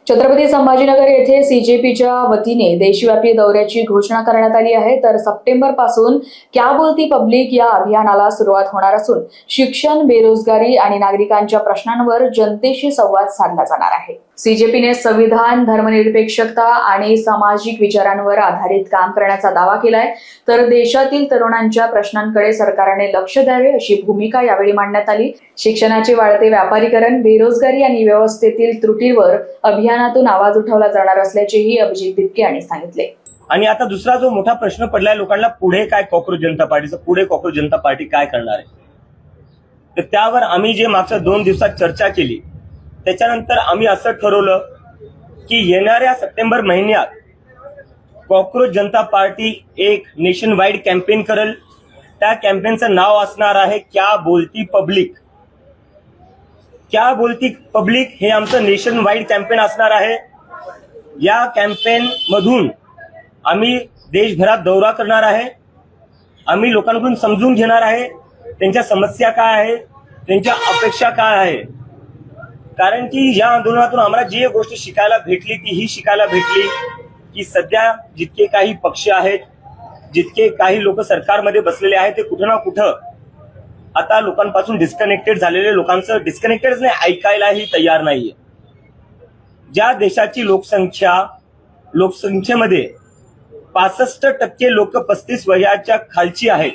छत्रपती संभाजीनगर येथे सीजेपीच्या वतीने देशव्यापी दौऱ्याची घोषणा करण्यात आली आहे। तर सप्टेंबर पासून क्या बोलती पब्लिक या अभियानाला सुरुवात होणार असून शिक्षण, बेरोजगारी आणि नागरिकांच्या प्रश्नांवर जनतेशी संवाद साधला जाणार आहे। सीजेपीने संविधान, धर्मनिरपेक्षता आणि सामाजिक विचारांवर आधारित काम करण्याचा दावा केलाय। तर देशातील तरुणांच्या प्रश्नांकडे सरकारने लक्ष द्यावे अशी भूमिका यावेळी मांडण्यात आली। शिक्षणाचे वाढते व्यापारीकरण, बेरोजगारी आणि व्यवस्थेतील त्रुटींवर अभियानातून आवाज उठवला जाणार असल्याचेही अभिजित दिपके यांनी सांगितले। आणि आता दुसरा जो मोठा प्रश्न पडलाय लोकांना, पुढे काय कॉक्रोच जनता पार्टीचं, पुढे कॉक्रोच जनता पार्टी काय करणार आहे, तर त्यावर आम्ही जे मागच्या 2 दिवसात चर्चा केली त्याच्यानंतर आम्ही असं ठरवलं की येणाऱ्या सप्टेंबर महिन्यात कॉक्रोच जनता पार्टी एक नेशन वाईड कॅम्पेन करेल। त्या कॅम्पेनचं नाव असणार आहे क्या बोलती पब्लिक। क्या बोलती पब्लिक हे आमचं नेशन वाईड कॅम्पेन असणार आहे। या कॅम्पेन मधून आम्ही देशभरात दौरा करणार आहे। आम्ही लोकांकडून समजून घेणार आहे त्यांच्या समस्या काय आहे, त्यांच्या अपेक्षा काय आहे। कारण की या आंदोलनातून आम्हाला जी गोष्ट शिकायला भेटली ती ही शिकायला भेटली की सध्या जितके काही पक्ष आहेत, जितके काही लोक सरकारमध्ये बसलेले आहेत, ते कुठं ना कुठं आता लोकांपासून डिस्कनेक्टेड झालेले, लोकांचं डिस्कनेक्टेड नाही, ऐकायलाही तयार नाहीये। ज्या देशाची लोकसंख्येमध्ये 65% लोक 35 वयाच्या खालची आहेत,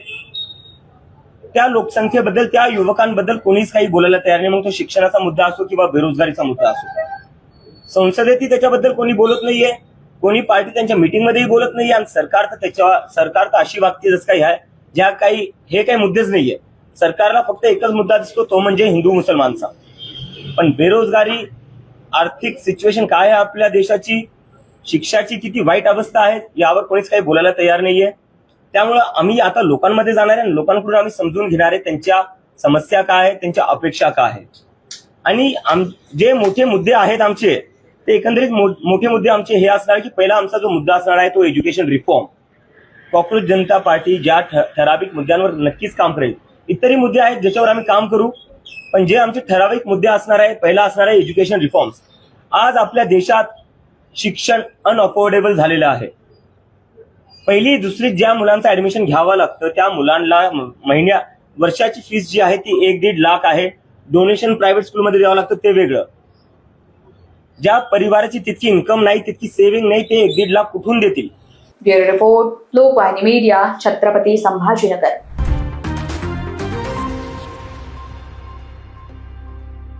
त्या लोकसंख्येबद्दल, त्या युवकांबद्दल कोणीच काही बोलायला तयार नाही। मग तो शिक्षणाचा मुद्दा असो किंवा बेरोजगारीचा मुद्दा असो, संसदेतही त्याच्याबद्दल कोणी बोलत नाहीये, कोणी पार्टी त्यांच्या मीटिंगमध्येही बोलत नाहीये। आणि सरकार तर अशी वागते जसं काही आहे, ज्या काही हे काही मुद्देच नाहीये। सरकारला फक्त एकच मुद्दा दिसतो, तो म्हणजे हिंदू मुसलमानचा। पण बेरोजगारी, आर्थिक सिच्युएशन काय आहे आपल्या देशाची, शिक्षणाची किती वाईट अवस्था आहे, यावर कोणीच काही बोलायला तयार नाहीये। त्यामुळे आम्ही आता लोकांमध्ये जाणार आहे आणि लोकांकडून आम्ही समजून घेणार आहे त्यांच्या समस्या काय आहेत, त्यांच्या अपेक्षा काय आहेत। आणि जे मोठे मुद्दे आहेत आमचे, ते एकंदरीत मोठे मुद्दे आमचे हे असणार की पहिला आमचा जो मुद्दा असणार आहे तो एज्युकेशन रिफॉर्म। कॉक्रोच जनता पार्टी ज्या ठराविक मुद्द्यांवर नक्कीच काम करेल, इतरही मुद्दे आहेत ज्याच्यावर आम्ही काम करू, पण जे आमचे ठराविक मुद्दे असणार आहे, पहिला असणार आहे एज्युकेशन रिफॉर्म्स। आज आपल्या देशात शिक्षण अनअफोर्डेबल झालेलं आहे। पहिली दुसरी ज्या मुलांचं ऍडमिशन घ्यावं लागतं त्या मुलांना वर्षाची फीस जी आहे ती 1-1.5 लाख आहे। डोनेशन प्रायव्हेट स्कूलमध्ये द्यावं लागतं ते वेगळं। ज्या परिवाराची तितकी इन्कम नाही, तितकी सेव्हिंग नाही, ते 1-1.5 लाख कुठून देतील। Bureau report, Lokvahini media, Chhatrapati Sambhajinagar.